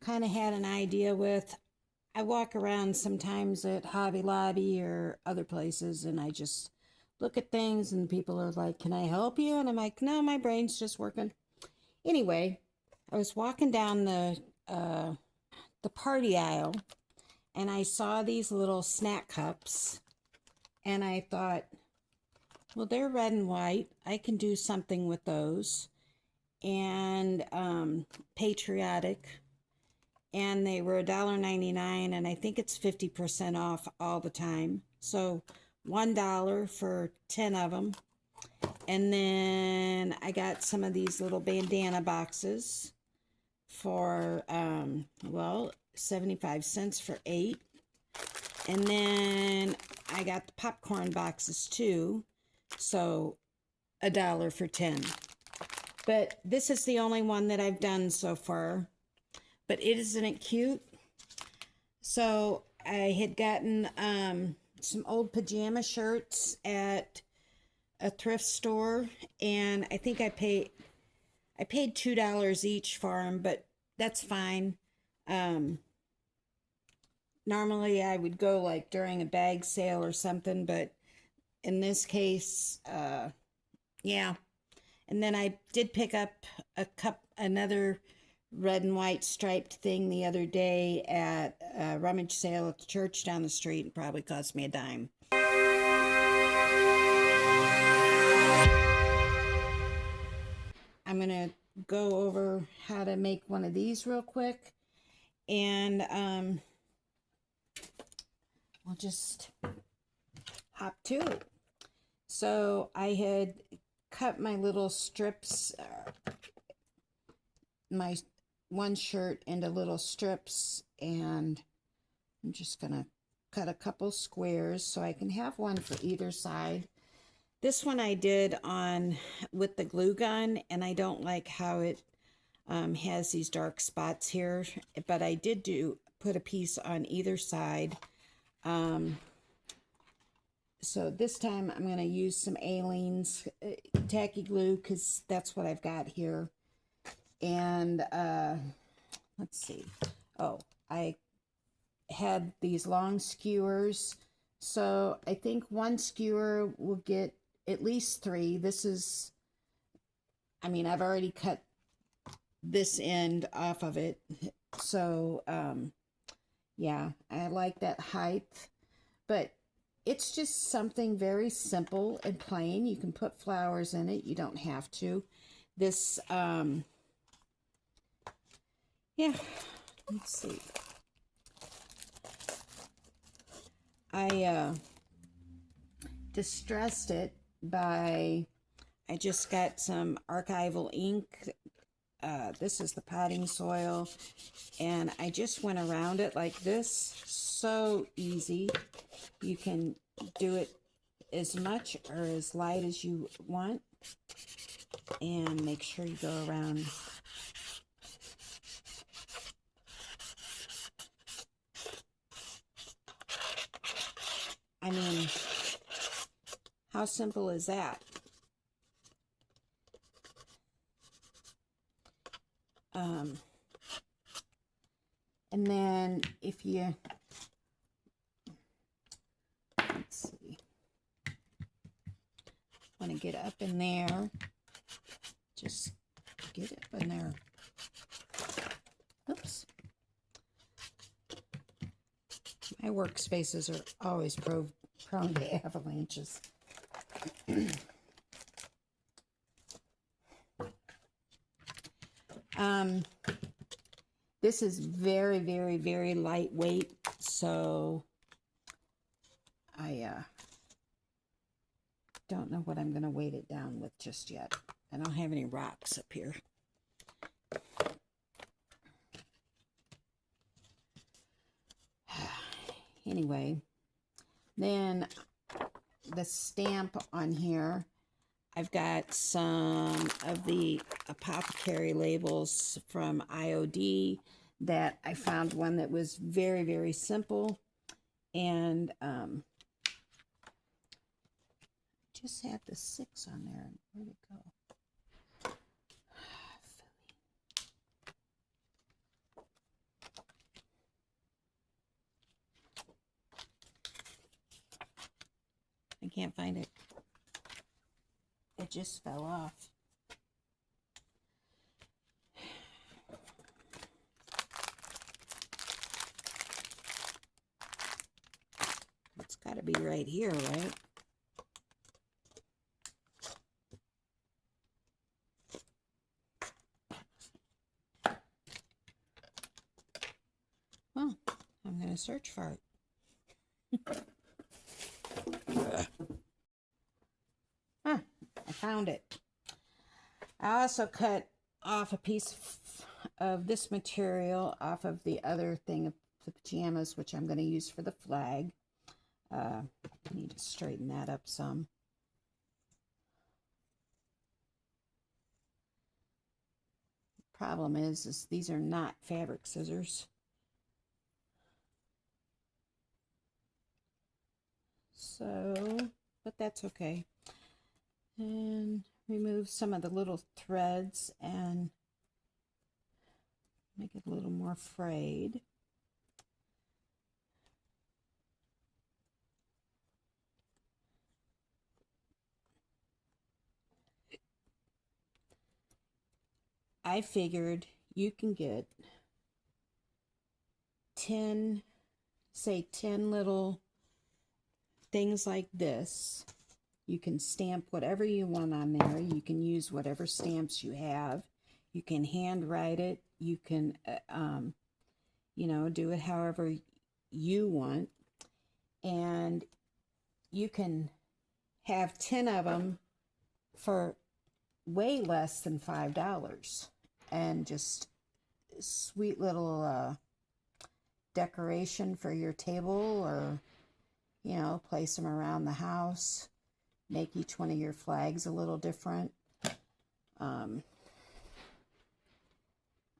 kind of had an idea with. I walk around sometimes at Hobby Lobby or other places, and I just look at things, and people are like, "Can I help you?" And I'm like, "No, my brain's just working." Anyway, I was walking down the party aisle, and I saw these little snack cups, and I thought, well, they're red and white. I can do something with those. And patriotic, and they were $1.99, and I think it's 50% off all the time. So $1 for 10 of them. And then I got some of these little bandana boxes for well, 75 cents for 8. And then I got the popcorn boxes too, so $1 for 10. But this is the only one that I've done so far. But isn't it cute? So I had gotten some old pajama shirts at a thrift store, and I think I paid $2 each for them, but that's fine. Normally I would go like during a bag sale or something, but in this case, yeah. And then I did pick up another red and white striped thing the other day at a rummage sale at the church down the street. It probably cost me a dime. I'm going to go over how to make one of these real quick. And we'll just hop to it. So I had cut my little strips, my one shirt into little strips, and I'm just gonna cut a couple squares so I can have one for either side. This one I did on with the glue gun, and I don't like how it has these dark spots here, but I did put a piece on either side. So this time I'm going to use some Aleene's tacky glue, because that's what I've got here. And let's see. Oh, I had these long skewers. So I think one skewer will get at least 3. This is, I mean, I've already cut this end off of it. So yeah, I like that height. But it's just something very simple and plain. You can put flowers in it. You don't have to. This, yeah, let's see. I distressed it by, I just got some archival ink. This is the potting soil. And I just went around it like this. So easy. You can do it as much or as light as you want, and make sure you go around. I mean, how simple is that? And then if you, let's see, want to get up in there, just get up in there. Oops. My workspaces are always prone to avalanches. This is very, very, very lightweight, so I don't know what I'm going to weight it down with just yet. I don't have any rocks up here. Anyway, then the stamp on here, I've got some of the apothecary labels from IOD that I found one that was very, very simple. And just had the 6 on there. Where'd it go? can't find it. It just fell off. It's got to be right here, right? Well, I'm going to search for it. I found it. I also cut off a piece of this material off of the other thing of the pajamas, which I'm going to use for the flag. I need to straighten that up some. Problem is these are not fabric scissors. So, but that's okay. And remove some of the little threads and make it a little more frayed. I figured you can get 10 little things like this. You can stamp whatever you want on there. You can use whatever stamps you have. You can handwrite it. You can, you know, do it however you want. And you can have 10 of them for way less than $5. And just sweet little decoration for your table, or, you know, place them around the house. Make each one of your flags a little different. I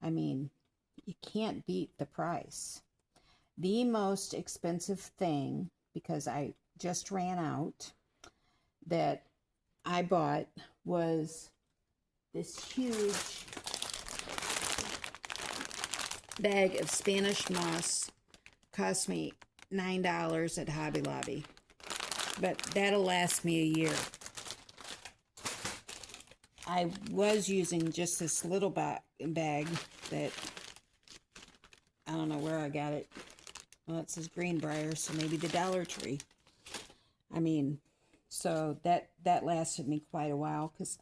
mean, you can't beat the price. The most expensive thing, because I just ran out, that I bought was this huge bag of Spanish moss. Cost me $9 at Hobby Lobby. But that'll last me a year. I was using just this little bag that, I don't know where I got it. Well, it says Greenbrier, so maybe the Dollar Tree. I mean, so that lasted me quite a while, because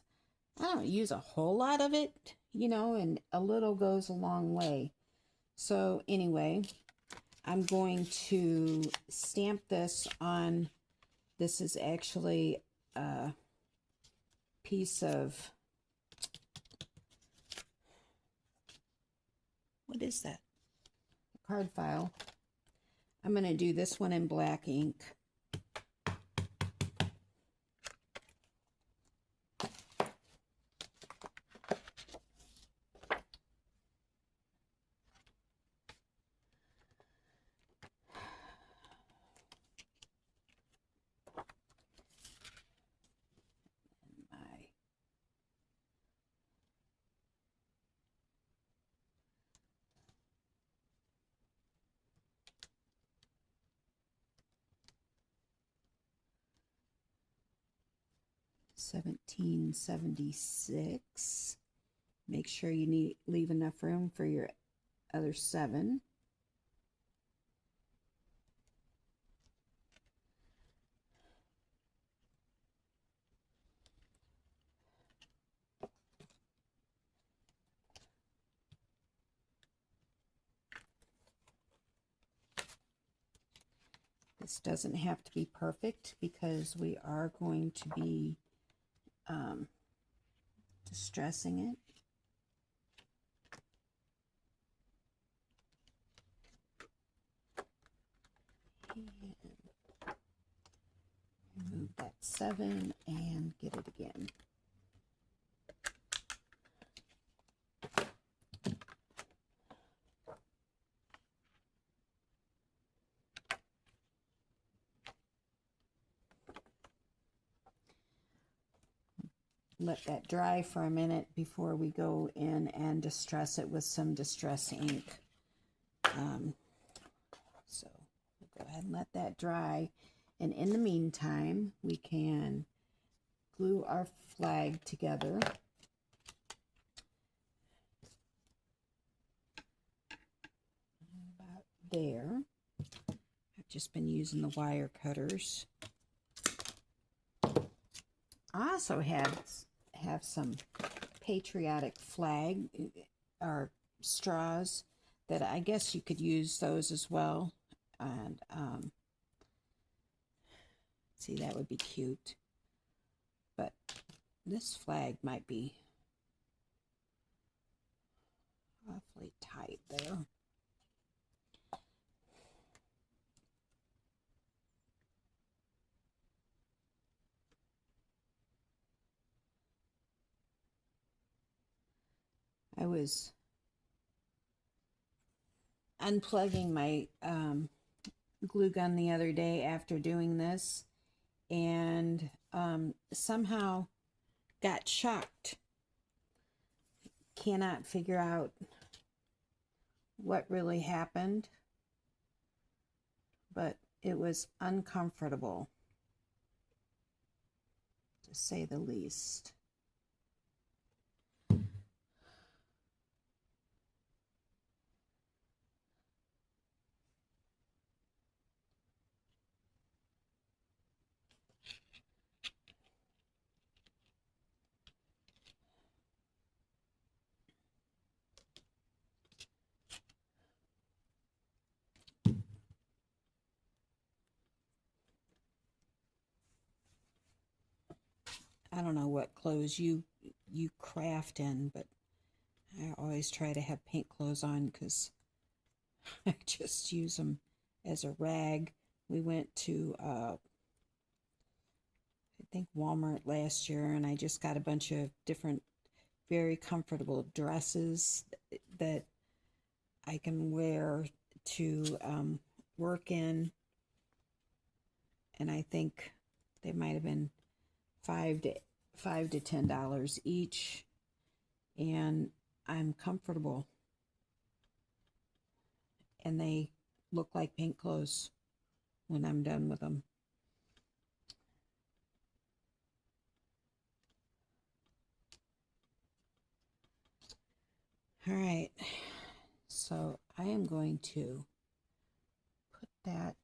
I don't use a whole lot of it, you know, and a little goes a long way. So anyway, I'm going to stamp this on. This is actually a piece of, what is that? A card file. I'm going to do this one in black ink. $17.76. Make sure you leave enough room for your other 7. This doesn't have to be perfect, because we are going to be distressing it. And remove that 7 and get it again. Let that dry for a minute before we go in and distress it with some distress ink. So we'll go ahead and let that dry. And in the meantime, we can glue our flag together. About there. I've just been using the wire cutters. I also have some patriotic flag or straws that I guess you could use those as well. And see, that would be cute. But this flag might be awfully tight there. I was unplugging my glue gun the other day after doing this, and somehow got shocked. Cannot figure out what really happened, but it was uncomfortable, to say the least. I don't know what clothes you craft in, but I always try to have paint clothes on because I just use them as a rag. We went to I think Walmart last year, and I just got a bunch of different very comfortable dresses that I can wear to work in, and I think they might have been $5 to $10 each, and I'm comfortable, and they look like paint clothes when I'm done with them. All right, so I am going to put that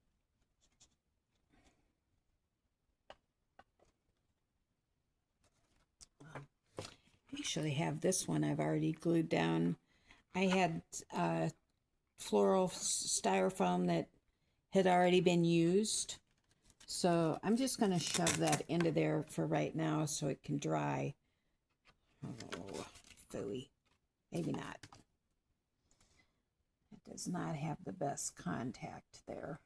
actually have this one I've already glued down. I had floral styrofoam that had already been used, so I'm just going to shove that into there for right now so it can dry. Oh, phooey. Maybe not. It does not have the best contact there.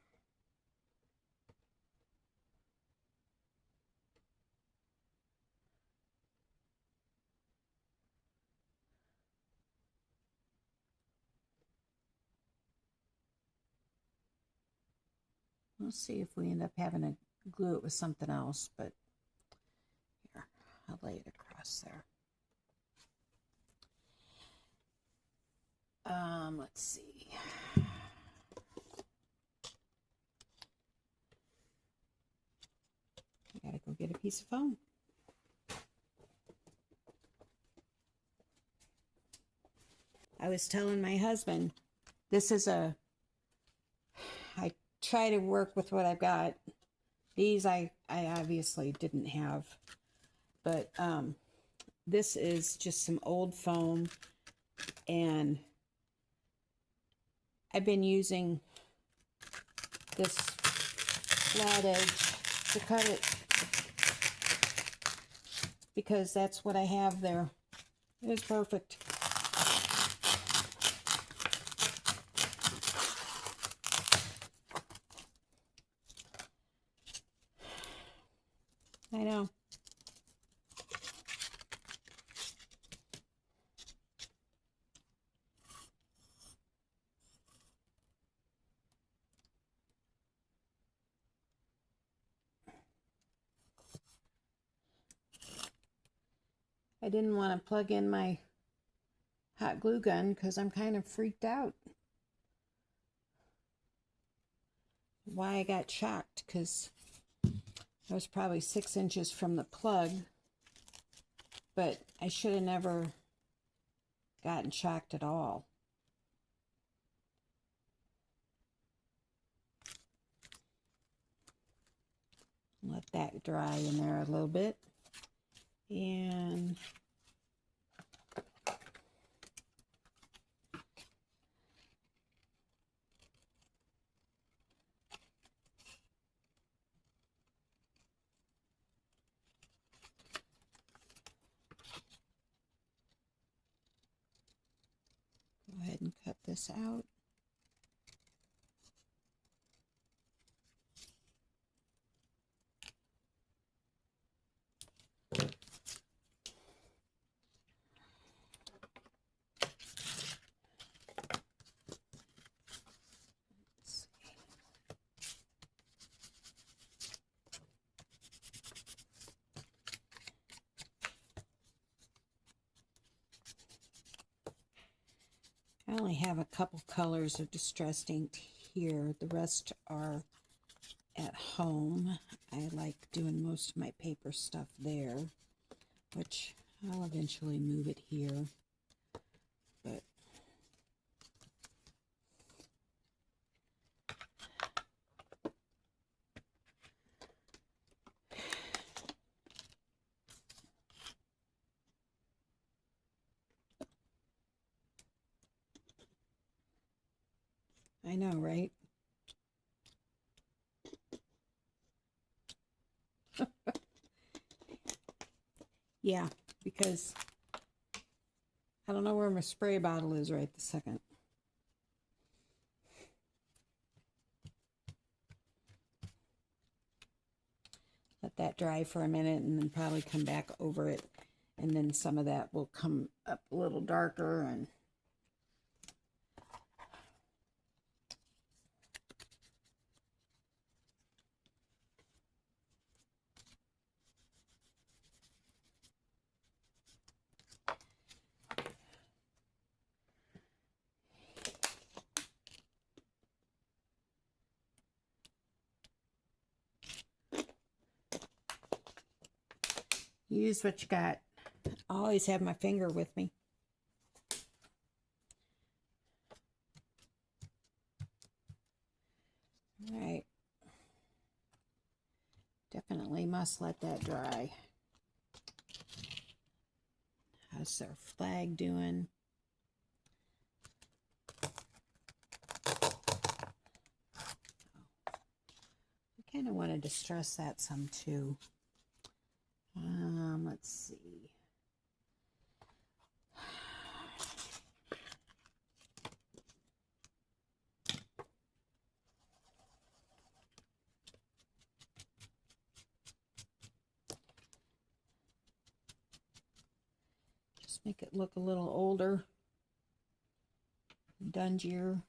We'll see if we end up having to glue it with something else, but here, I'll lay it across there. Let's see. I gotta go get a piece of foam. I was telling my husband, I try to work with what I've got. These I obviously didn't have, but this is just some old foam, and I've been using this flat edge to cut it because that's what I have there. It was perfect. I know. I didn't want to plug in my hot glue gun because I'm kind of freaked out. Why I got shocked, because I was probably 6 inches from the plug, but I should have never gotten shocked at all. Let that dry in there a little bit. And go ahead and cut this out. I only have a couple colors of distressed ink here. The rest are at home. I like doing most of my paper stuff there, which I'll eventually move it here. But I know, right? Yeah, because I don't know where my spray bottle is right this second. Let that dry for a minute and then probably come back over it. And then some of that will come up a little darker and use what you got. I always have my finger with me. All right. Definitely must let that dry. How's our flag doing? I kind of want to distress that some too. Let's see. Just make it look a little older, dungier.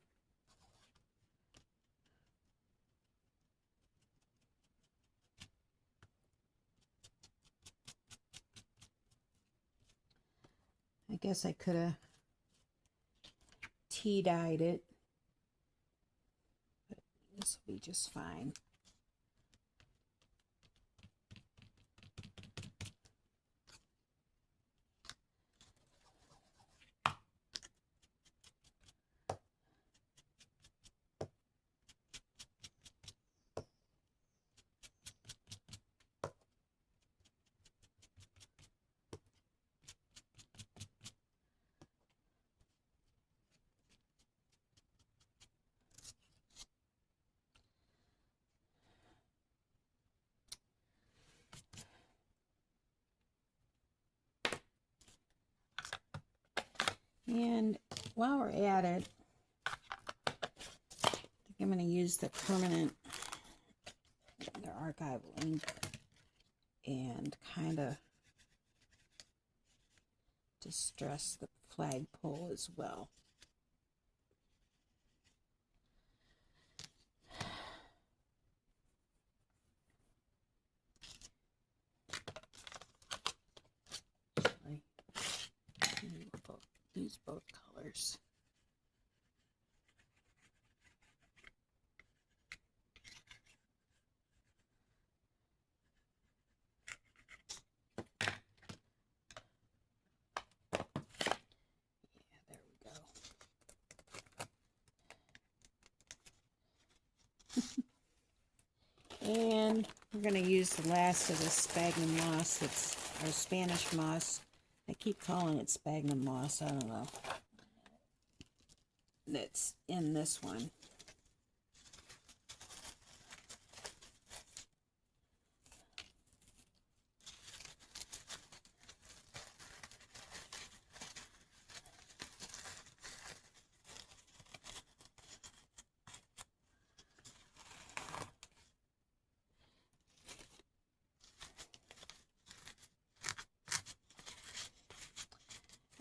I guess I could have tea dyed it, but this will be just fine. And while we're at it, I think I'm going to use the permanent, the archival ink, and kind of distress the flagpole as well. Use both colors. And we're going to use the last of this sphagnum moss. It's our Spanish moss. I keep calling it sphagnum moss. I don't know. That's in this one.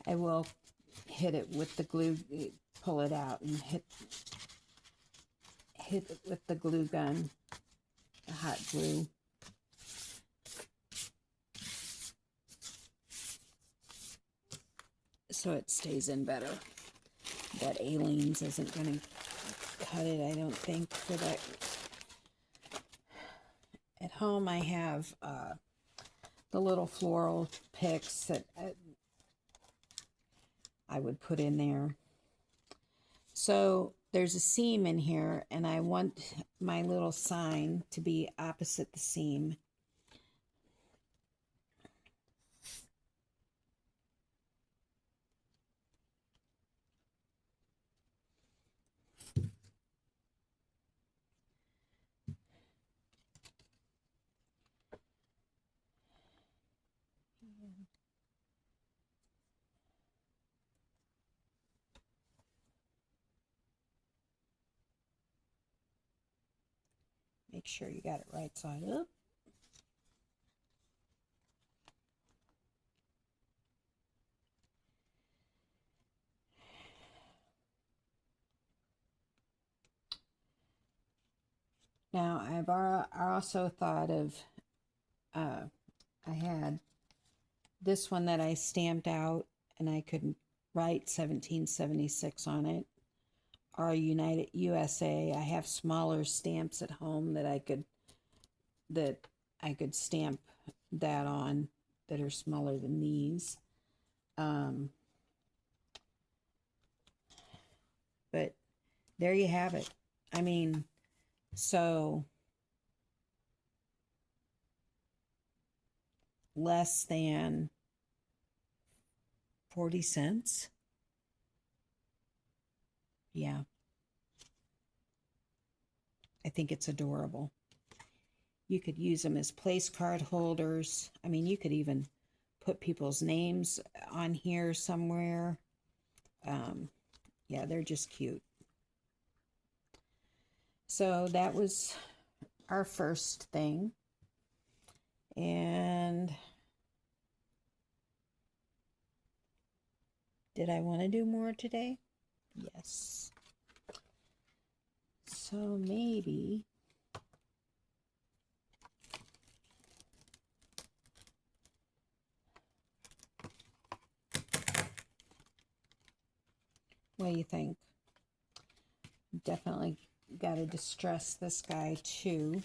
I will hit it with the glue, pull it out and hit it with the glue gun, the hot glue. So it stays in better. That Aleene's isn't going to cut it, I don't think, for that. At home I have the little floral picks that I would put in there. So there's a seam in here, and I want my little sign to be opposite the seam. Make sure you got it right side up. Now, I also thought of, I had this one that I stamped out, and I could write 1776 on it, or United USA. I have smaller stamps at home that I could stamp that on, that are smaller than these. But there you have it. I mean, so less than 40 cents. Yeah. I think it's adorable. You could use them as place card holders. I mean, you could even put people's names on here somewhere. Yeah, they're just cute. So that was our first thing. And did I want to do more today? Yes. So maybe what do you think? Definitely got to distress this guy too.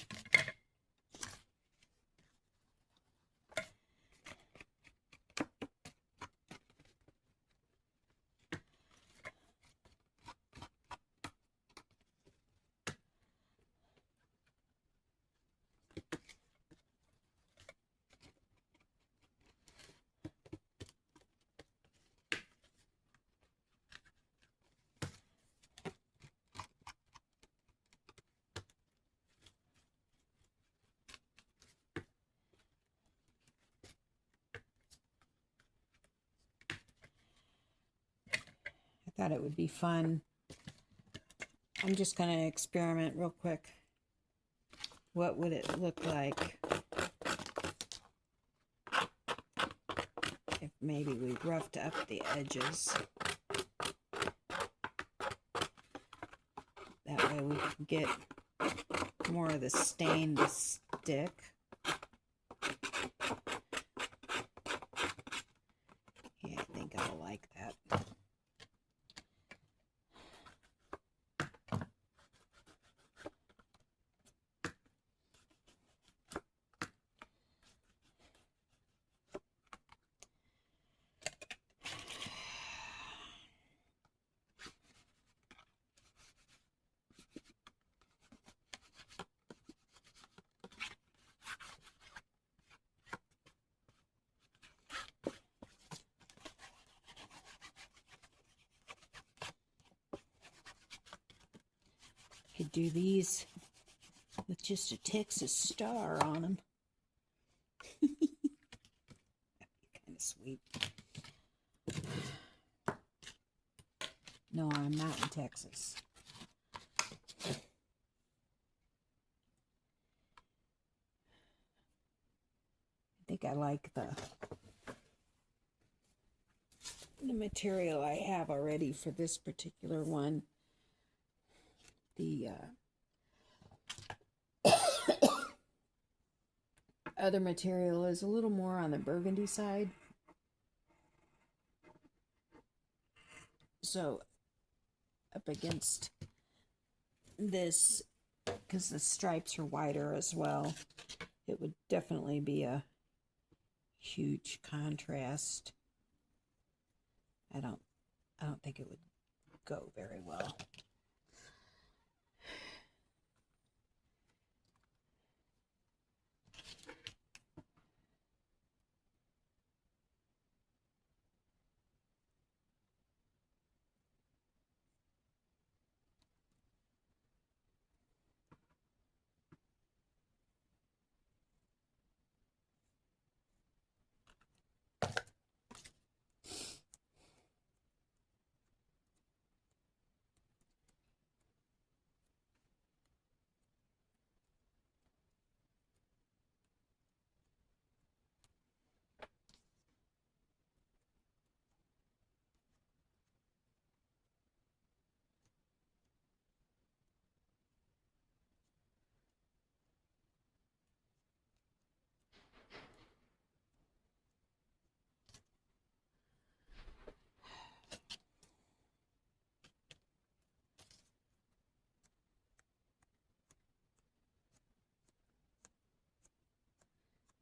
Thought it would be fun. I'm just going to experiment real quick. What would it look like if maybe we roughed up the edges? That way we can get more of the stain to stick. Yeah, I think I'll like that. Could do these with just a Texas star on them. That'd be kind of sweet. No, I'm not in Texas. I think I like the material I have already for this particular one. The other material is a little more on the burgundy side. So up against this, because the stripes are wider as well, it would definitely be a huge contrast. I don't think it would go very well.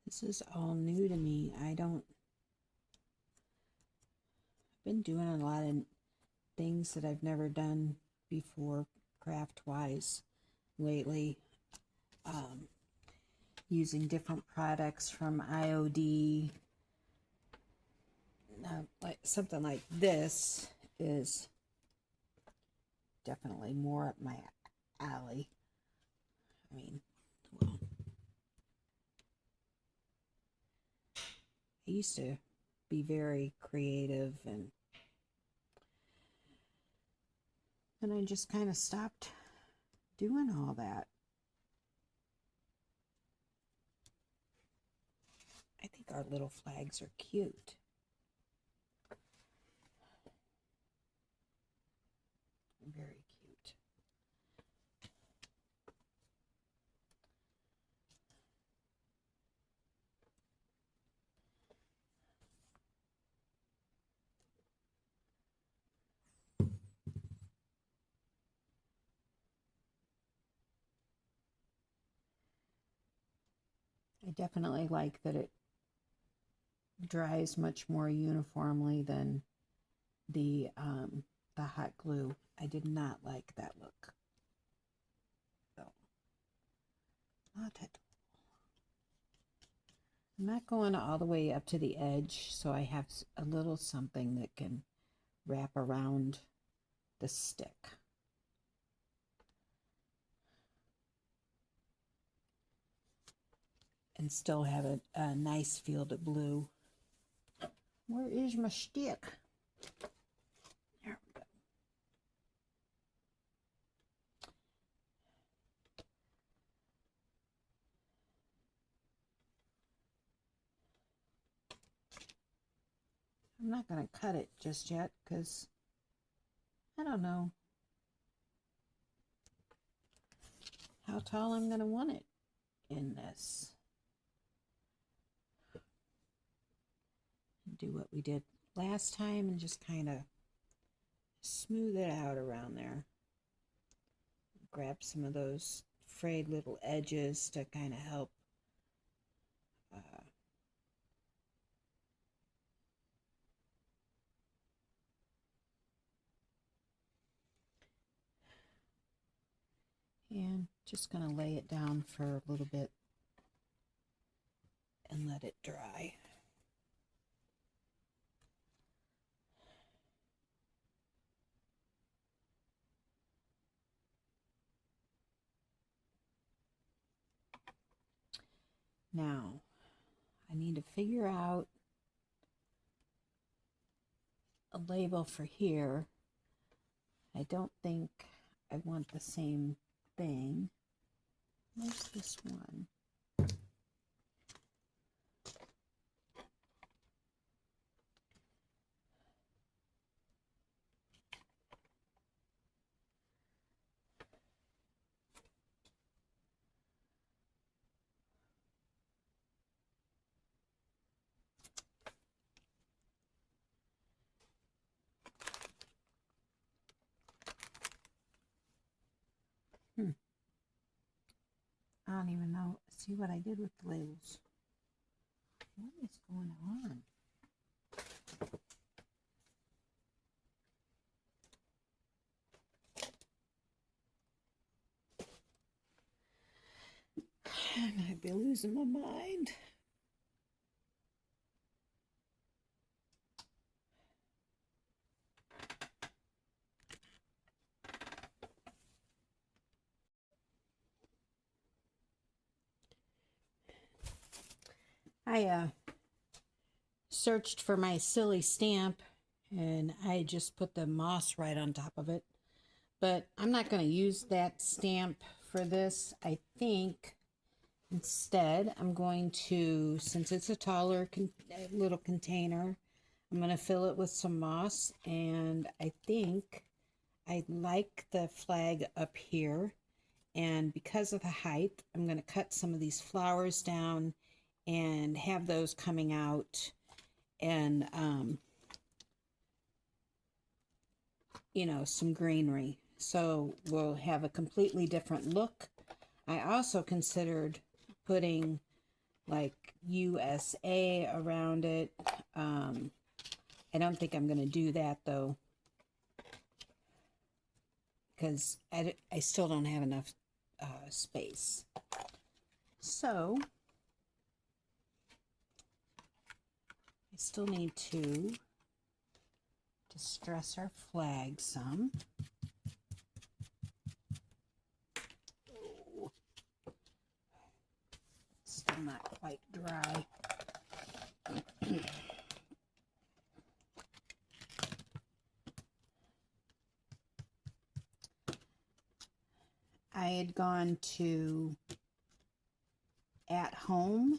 This is all new to me. I've been doing a lot of things that I've never done before craft-wise lately. Using different products from IOD. Like something like this is definitely more up my alley. I mean, well, I used to be very creative, and I just kind of stopped doing all that. I think our little flags are cute. Very cute. I definitely like that it dries much more uniformly than the hot glue. I did not like that look. So, not at all. I'm not going all the way up to the edge, so I have a little something that can wrap around the stick. And still have a nice field of blue. Where is my stick? There we go. I'm not going to cut it just yet because I don't know how tall I'm going to want it in this. Do what we did last time and just kind of smooth it out around there. Grab some of those frayed little edges to kind of help and just going to lay it down for a little bit and let it dry. Now, I need to figure out a label for here. I don't think I want the same thing. Where's this one? I don't even know. See what I did with the labels. What is going on? I might be losing my mind. I searched for my silly stamp and I just put the moss right on top of it. But I'm not going to use that stamp for this. I think instead I'm going to, since it's a taller little container, I'm going to fill it with some moss. And I think I like the flag up here. And because of the height, I'm going to cut some of these flowers down and have those coming out, and you know, some greenery, so we'll have a completely different look. I also considered putting like USA around it. I don't think I'm going to do that though, because I still don't have enough space. So I still need to distress our flag some. Oh, still not quite dry. I had gone to At Home.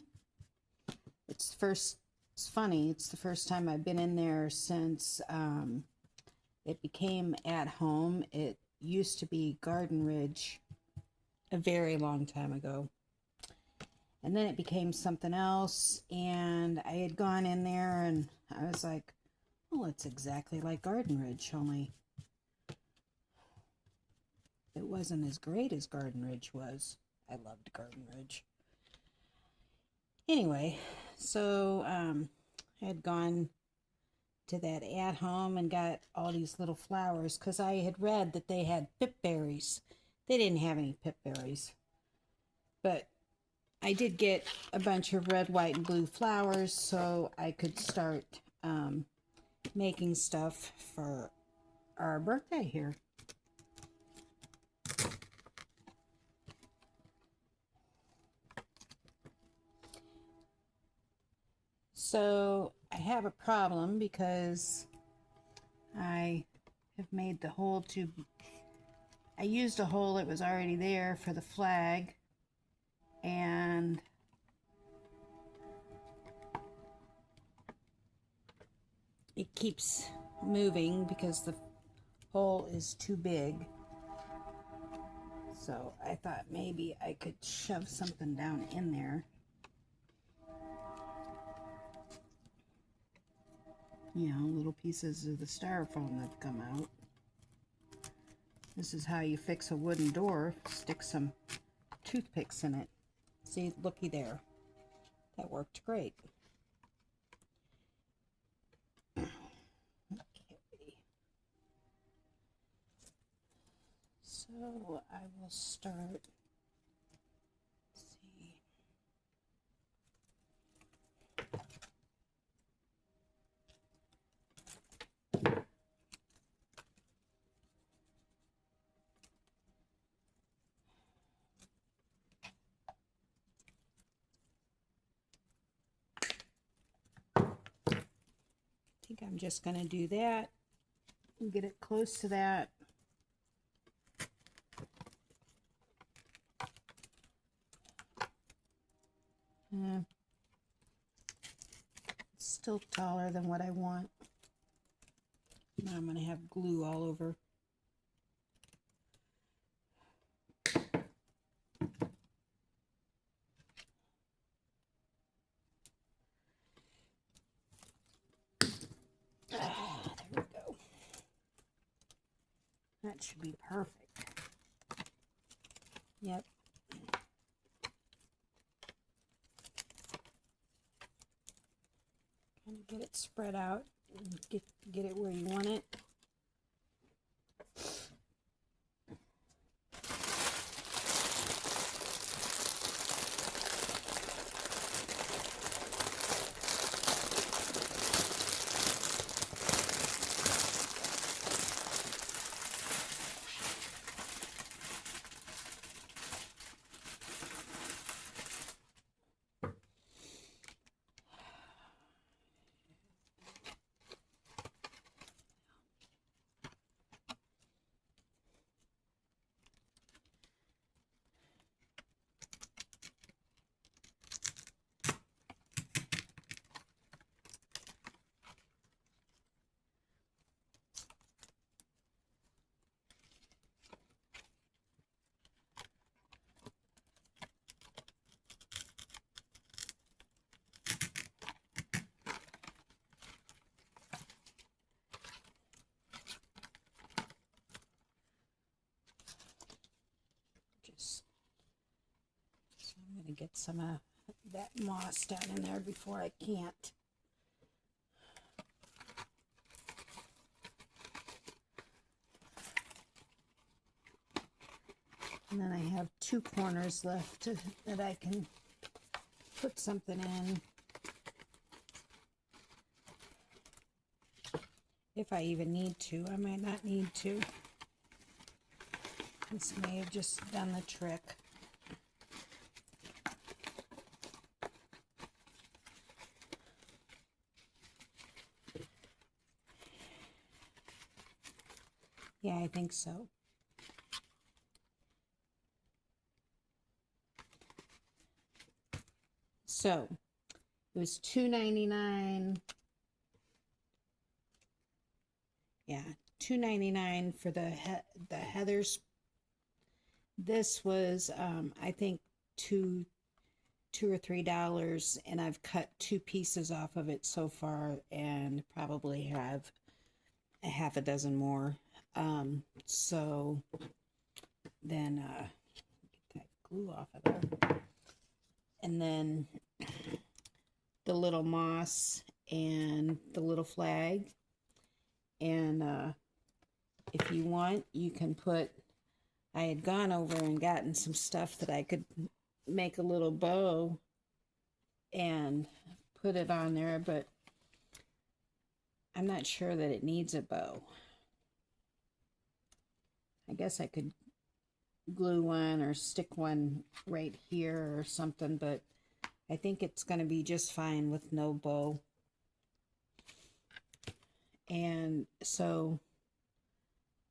It's funny, it's the first time I've been in there since it became At Home. It used to be Garden Ridge a very long time ago. And then it became something else, and I had gone in there and I was like, well, it's exactly like Garden Ridge, only it wasn't as great as Garden Ridge was. I loved Garden Ridge. Anyway, so I had gone to that At Home and got all these little flowers because I had read that they had pipberries. They didn't have any pipberries, but I did get a bunch of red, white, and blue flowers so I could start making stuff for our birthday here. So I have a problem because I have made the hole too. I used a hole that was already there for the flag, and it keeps moving because the hole is too big. So I thought maybe I could shove something down in there. You know, little pieces of the styrofoam that come out. This is how you fix a wooden door. Stick some toothpicks in it. See, looky there. That worked great. Okay. So I will start. See. I think I'm just going to do that and get it close to that. It's still taller than what I want. Now I'm going to have glue all over. There we go. That should be perfect. Yep. Kind of get it spread out and get it where you want it. So I'm going to get some of that moss down in there before I can't. And then I have two corners left that I can put something in. If I even need to. I might not need to. This may have just done the trick. Yeah, I think so. So it was $2.99. Yeah, $2.99 for the heathers. This was I think $2 or $3, and I've cut 2 pieces off of it so far, and probably have a half a dozen more. So then get that glue off of there, and then the little moss and the little flag. And if you want, you can put, I had gone over and gotten some stuff that I could make a little bow and put it on there, but I'm not sure that it needs a bow. I guess I could glue one or stick one right here or something, but I think it's going to be just fine with no bow. And so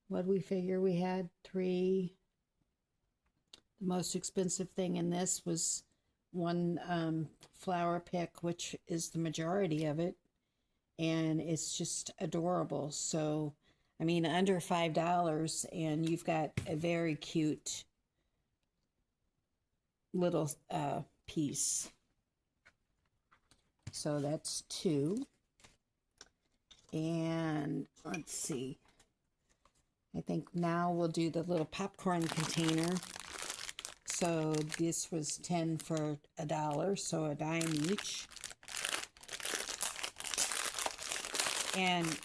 what we figure we had 3. The most expensive thing in this was one flower pick, which is the majority of it, and it's just adorable. So I mean, under $5, and you've got a very cute little piece. So that's 2. And let's see. I think now we'll do the little popcorn container. So this was 10 for $1, so a dime each. And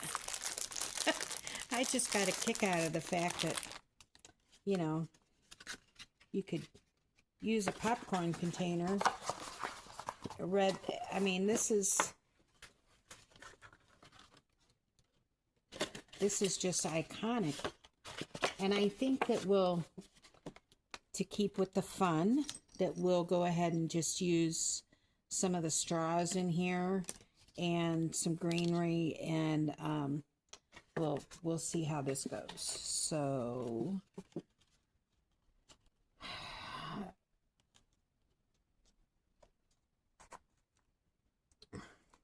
I just got a kick out of the fact that, you know, you could use a popcorn container. I mean, this is just iconic. And I think that to keep with the fun, that we'll go ahead and just use some of the straws in here and some greenery, and we'll see how this goes. So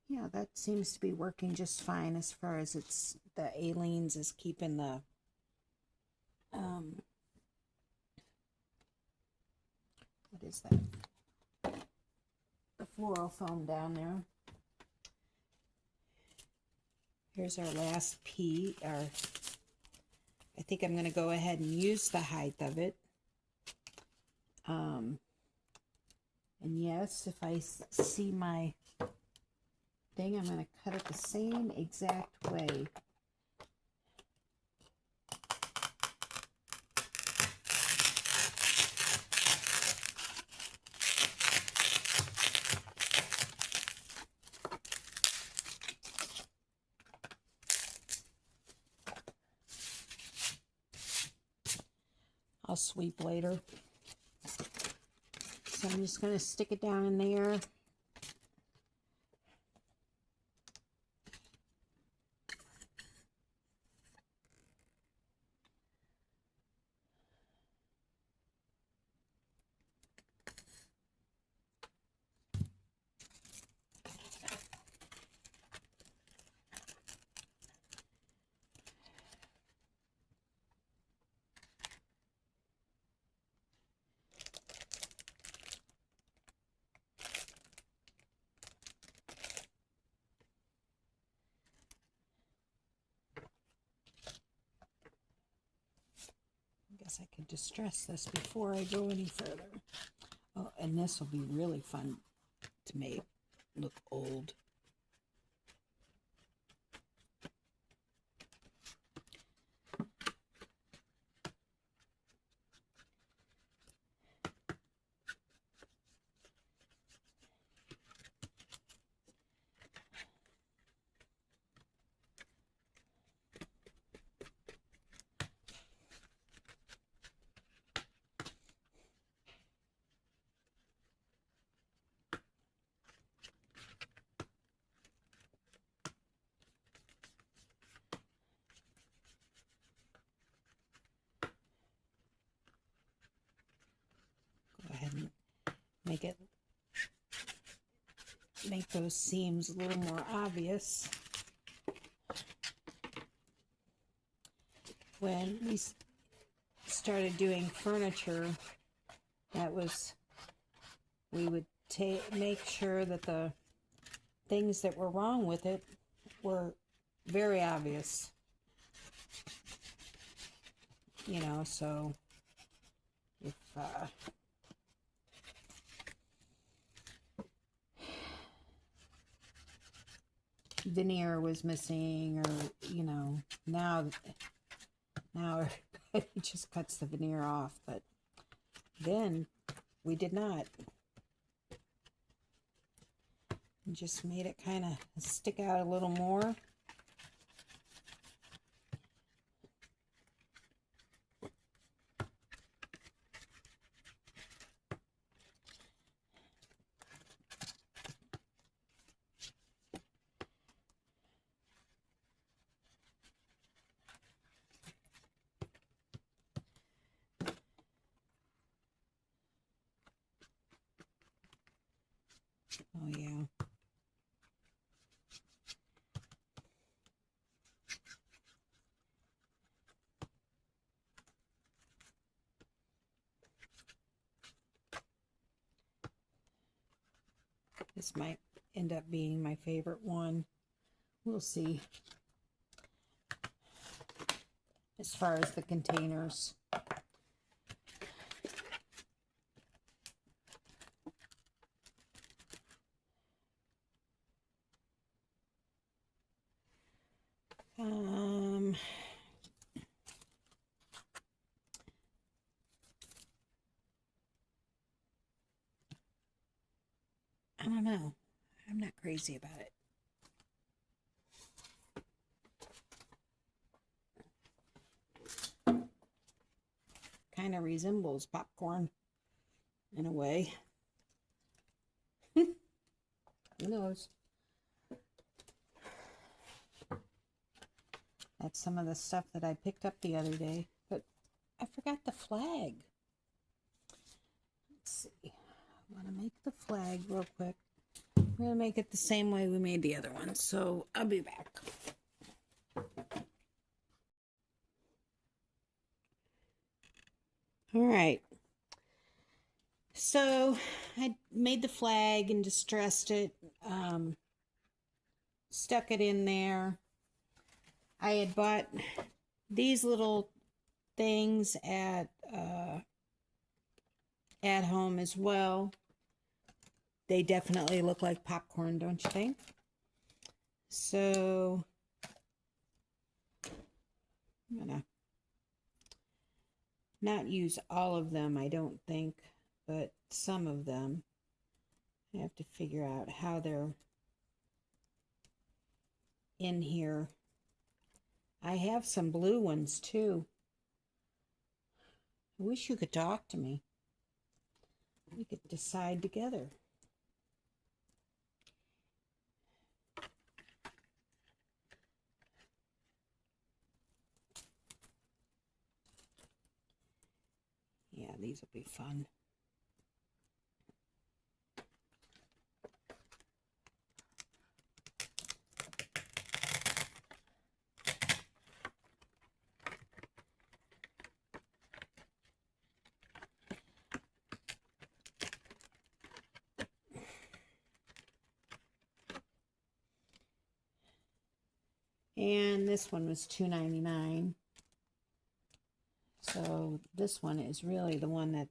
yeah, that seems to be working just fine as far as it's the Aleene's is keeping the what is that? The floral foam down there. Here's our last piece. I think I'm going to go ahead and use the height of it. And yes, if I see my thing, I'm going to cut it the same exact way. I'll sweep later. So I'm just going to stick it down in there. I guess I could distress this before I go any further. Oh, and this will be really fun to make look old. Go ahead and make those seams a little more obvious. When we started doing furniture, we would make sure that the things that were wrong with it were very obvious. You know, so if veneer was missing, or you know, now it just cuts the veneer off, but then we did not. And just made it kind of stick out a little more. Oh yeah. This might end up being my favorite one. We'll see. As far as the containers. I don't know. I'm not crazy about it. Kind of resembles popcorn in a way. Who knows? That's some of the stuff that I picked up the other day. But I forgot the flag. Let's see. I want to make the flag real quick. We're going to make it the same way we made the other one. So I'll be back. All right. So I made the flag and distressed it. Stuck it in there. I had bought these little things at home as well. They definitely look like popcorn, don't you think? So I'm gonna not use all of them, I don't think, but some of them. I have to figure out how they're in here. I have some blue ones too. I wish you could talk to me. We could decide together. Yeah, these will be fun. And this one was $2.99. So this one is really the one that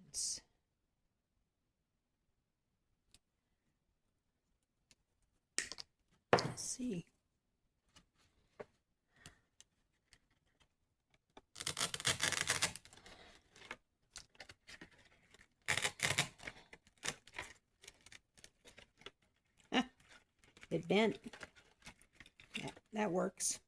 let's see. It bent. Yeah, that works.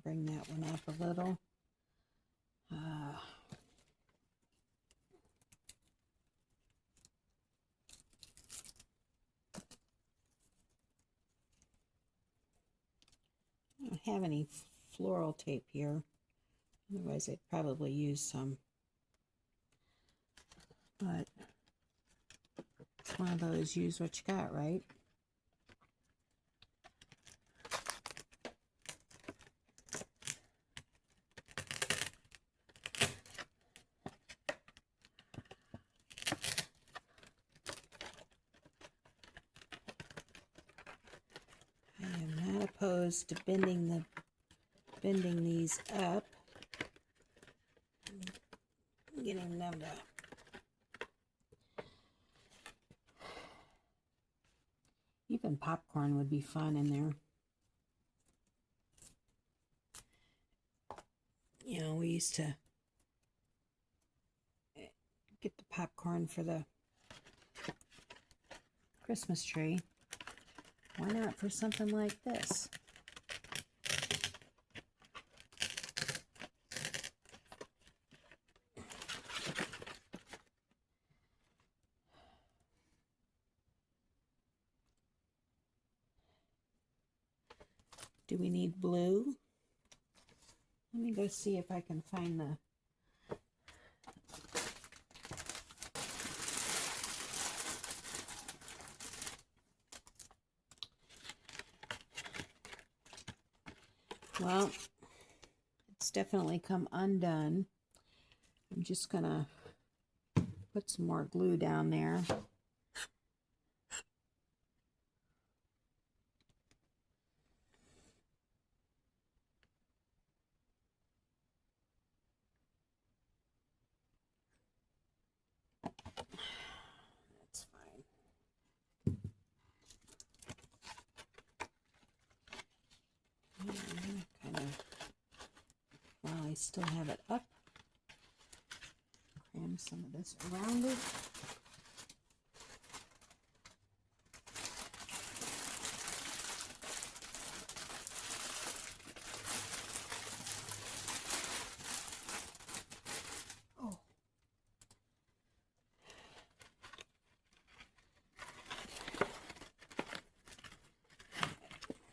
Bring that one up a little. I don't have any floral tape here. Otherwise, I'd probably use some. But it's one of those, use what you got, right? I am not opposed to bending these up. Getting them to even popcorn would be fun in there. You know, we used to get the popcorn for the Christmas tree. Why not for something like this? Do we need blue? Let me go see if I can find the well, it's definitely come undone. I'm just gonna put some more glue down there. That's fine. And kind of, while I still have it up, cram some of this around it.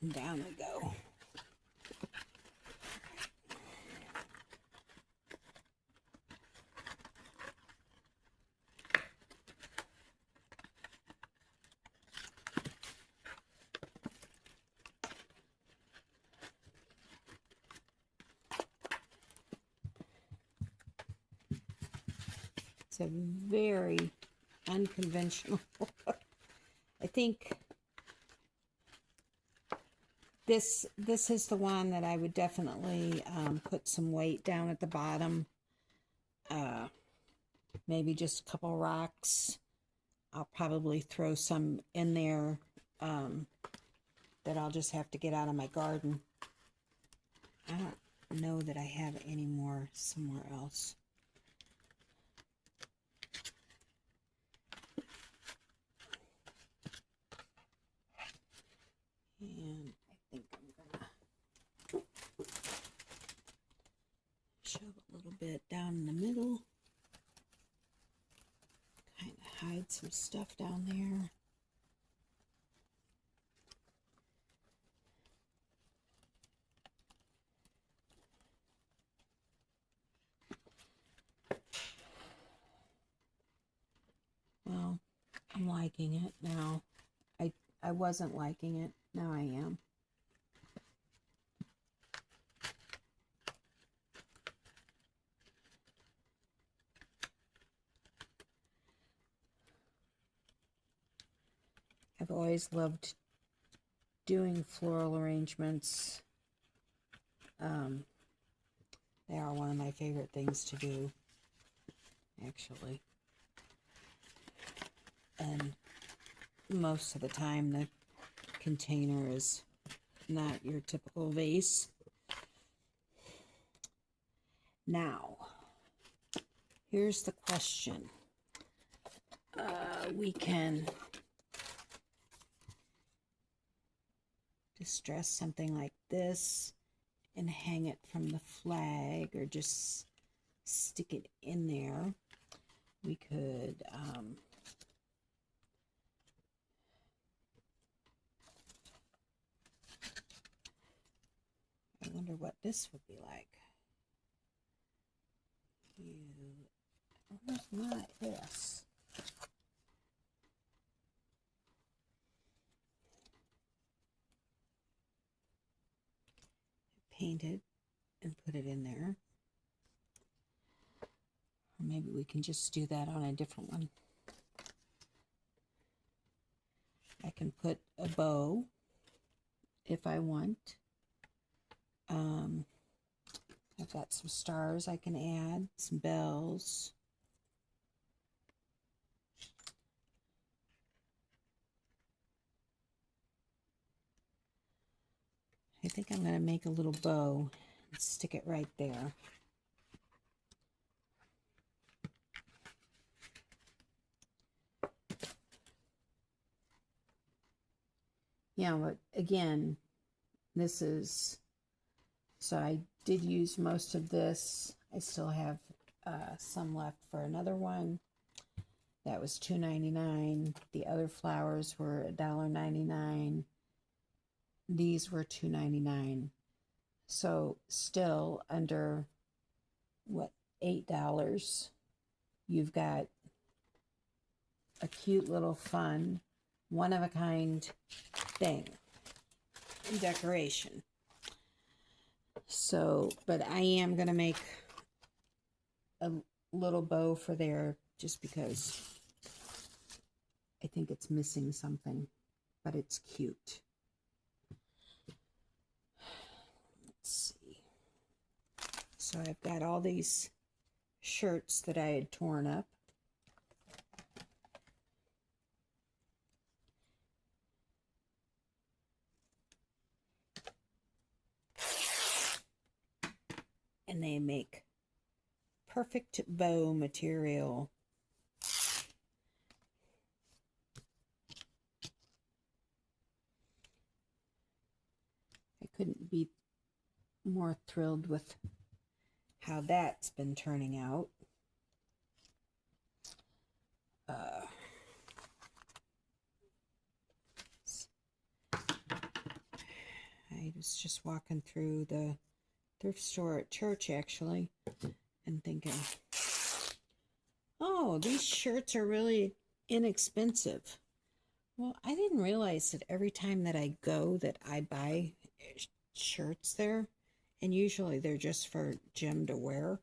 And down we go. It's a very unconventional. I think this is the one that I would definitely put some weight down at the bottom. Maybe just a couple rocks. I'll probably throw some in there that I'll just have to get out of my garden. I don't know that I have any more somewhere else. And I think I'm gonna shove a little bit down in the middle. Kind of hide some stuff down there. Well, I'm liking it now. I wasn't liking it. Now I am. I've always loved doing floral arrangements. They are one of my favorite things to do, actually. And most of the time the container is not your typical vase. Now, here's the question. We can distress something like this and hang it from the flag, or just stick it in there. We could I wonder what this would be like. Where's my this? Paint it and put it in there. Or maybe we can just do that on a different one. I can put a bow if I want. I've got some stars I can add, some bells. I think I'm going to make a little bow and stick it right there. Yeah, but again, this is, so I did use most of this. I still have some left for another one. That was $2.99. The other flowers were $1.99. These were $2.99. So still under, what, $8. You've got a cute little fun, one-of-a-kind thing, decoration. So, but I am going to make a little bow for there just because I think it's missing something, but it's cute. Let's see. So I've got all these shirts that I had torn up. And they make perfect bow material. I couldn't be more thrilled with how that's been turning out. was just walking through the thrift store at church, actually, and thinking, oh, these shirts are really inexpensive. Well, I didn't realize that every time that I go that I buy shirts there, and usually they're just for Jim to wear,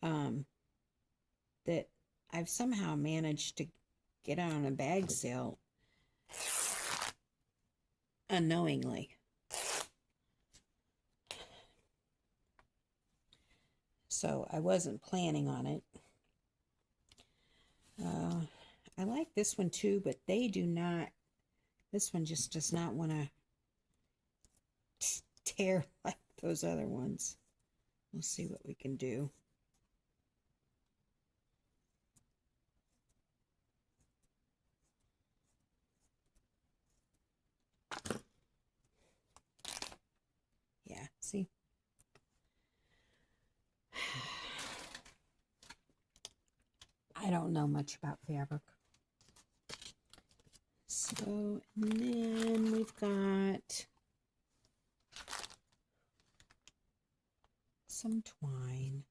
that I've somehow managed to get on a bag sale unknowingly. So I wasn't planning on it. I like this one too, but they do not, this one just does not want to tear like those other ones. We'll see what we can do. Yeah, see? I don't know much about fabric. So, and then we've got some twine.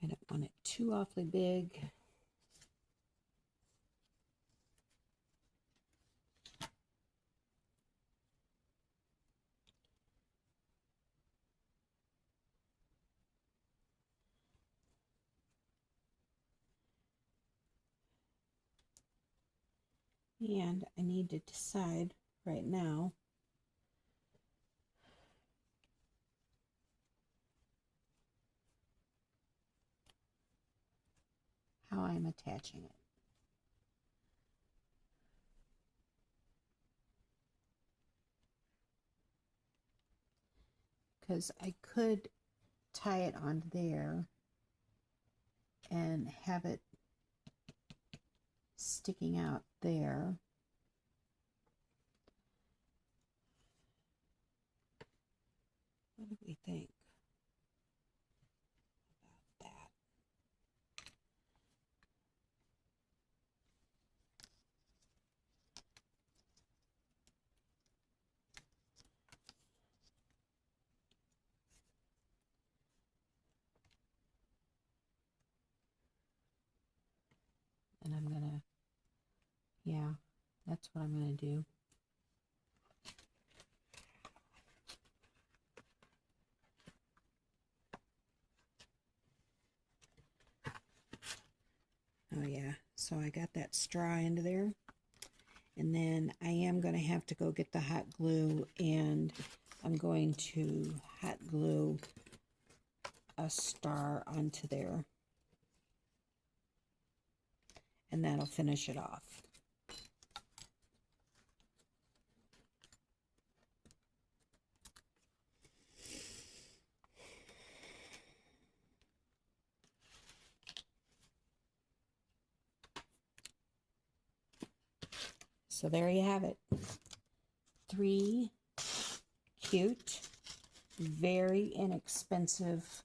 I don't want it too awfully big. And I need to decide right now how I'm attaching it. Because I could tie it on there and have it sticking out there. What do we think about that? And I'm gonna, yeah, that's what I'm gonna do. Oh yeah, so I got that straw into there. And then I am going to have to go get the hot glue, and I'm going to hot glue a star onto there. And that'll finish it off. So there you have it. 3 cute, very inexpensive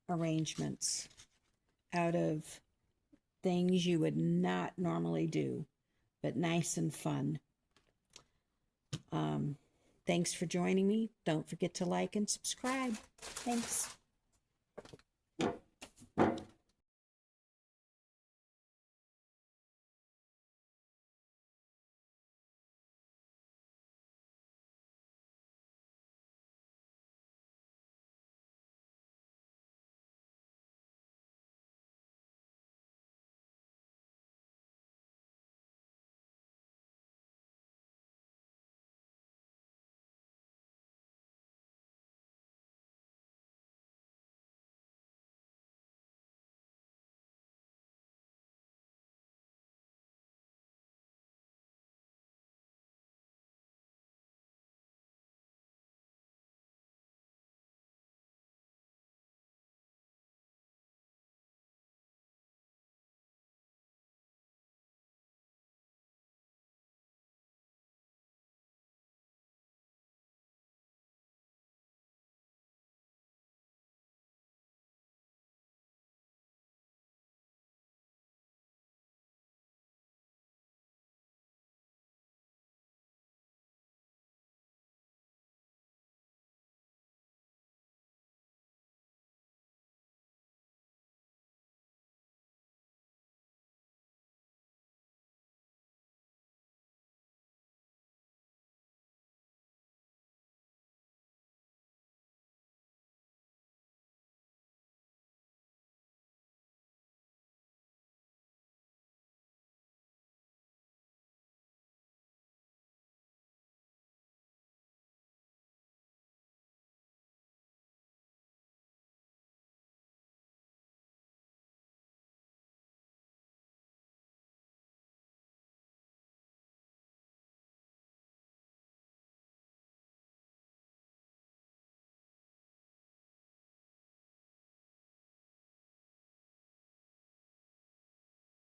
arrangements out of things you would not normally do, but nice and fun. Thanks for joining me. Don't forget to like and subscribe. Thanks.